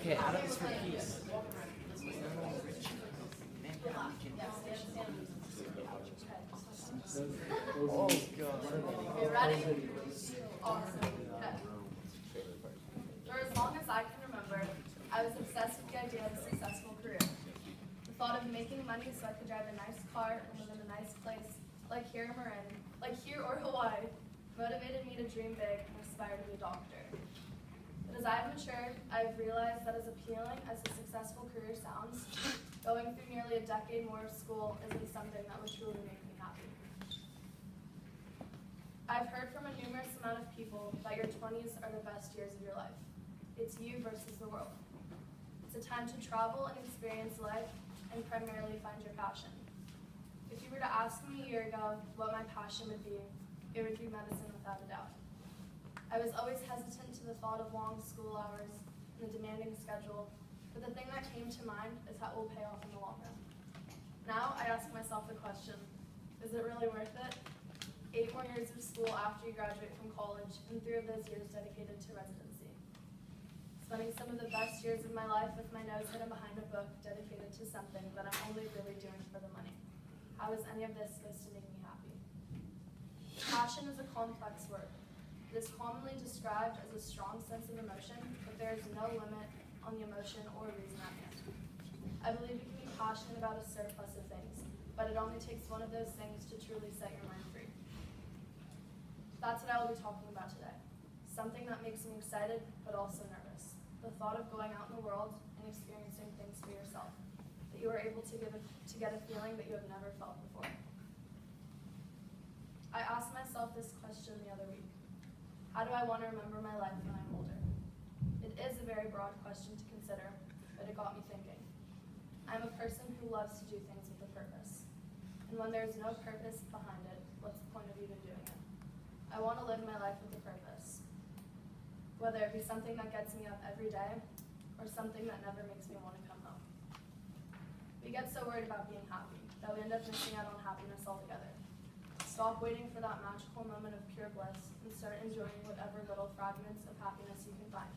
Okay, Adam's for peace. Oh, God. You ready? Awesome. Okay. For as long as I can remember, I was obsessed with the idea of a successful career. The thought of making money so I could drive a nice car and live in a nice place, like here or Hawaii, motivated me to dream big and aspire to be a doctor. But as I have matured, I have realized that as appealing as a successful career sounds, going through nearly a decade more of school isn't something that would truly make me happy. I've heard from a numerous amount of people that your 20s are the best years of your life. It's you versus the world. It's a time to travel and experience life and primarily find your passion. If you were to ask me a year ago what my passion would be, it would be medicine without a doubt. I was always hesitant to the thought of long school hours and a demanding schedule, but the thing that came to mind is how it will pay off in the long run. Now I ask myself the question, is it really worth it? 8 more years of school after you graduate from college, and 3 of those years dedicated to residency. Spending some of the best years of my life with my nose hidden behind a book dedicated to something that I'm only really doing for the money. How is any of this supposed to make me happy? Passion is a complex word. It is commonly described as a strong sense of emotion, but there is no limit on the emotion or reason at hand. I believe you can be passionate about a surplus of things, but it only takes one of those things to truly set your mind free. That's what I will be talking about today. Something that makes me excited, but also nervous. The thought of going out in the world and experiencing things for yourself. That you are able to get a feeling that you have never felt before. I asked myself this question the other week. How do I want to remember my life when I'm older? It is a very broad question to consider, but it got me thinking. I'm a person who loves to do things with a purpose. And when there's no purpose behind it, what's the point of even doing it? I want to live my life with a purpose. Whether it be something that gets me up every day, or something that never makes me want to come home. We get so worried about being happy, that we end up missing out on happiness altogether. Stop waiting for that magical moment of pure bliss, and start enjoying whatever little fragments of happiness you can find.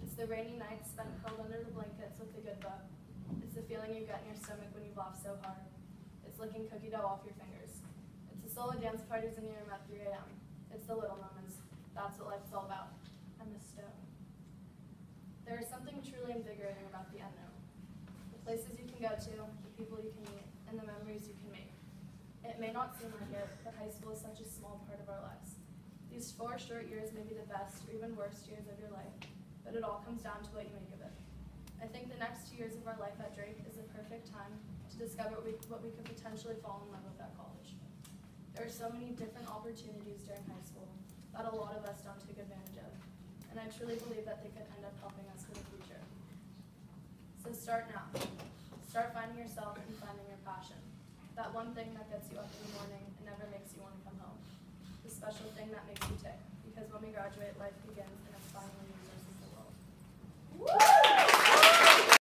It's the rainy nights spent curled under the blankets with a good book. It's the feeling you get in your stomach when you laugh so hard. It's licking cookie dough off your fingers. It's the solo dance parties in your room at 3 a.m. It's the little moments. That's what life is all about. And the stone. There is something truly invigorating about the unknown. The places you can go to, the people you can meet, and the memories you can make. It may not seem like it, but high school is such a small part of our lives. These 4 short years may be the best or even worst years of your life, but it all comes down to what you make of it. I think the next 2 years of our life at Drake is a perfect time to discover what we could potentially fall in love with at college. There are so many different opportunities during high school that a lot of us don't take advantage of, and I truly believe that they could end up helping us for the future. So start now. Start finding yourself and finding your passion. That one thing that gets you up in the morning and never makes you want to come home. The special thing that makes you tick, because when we graduate, life begins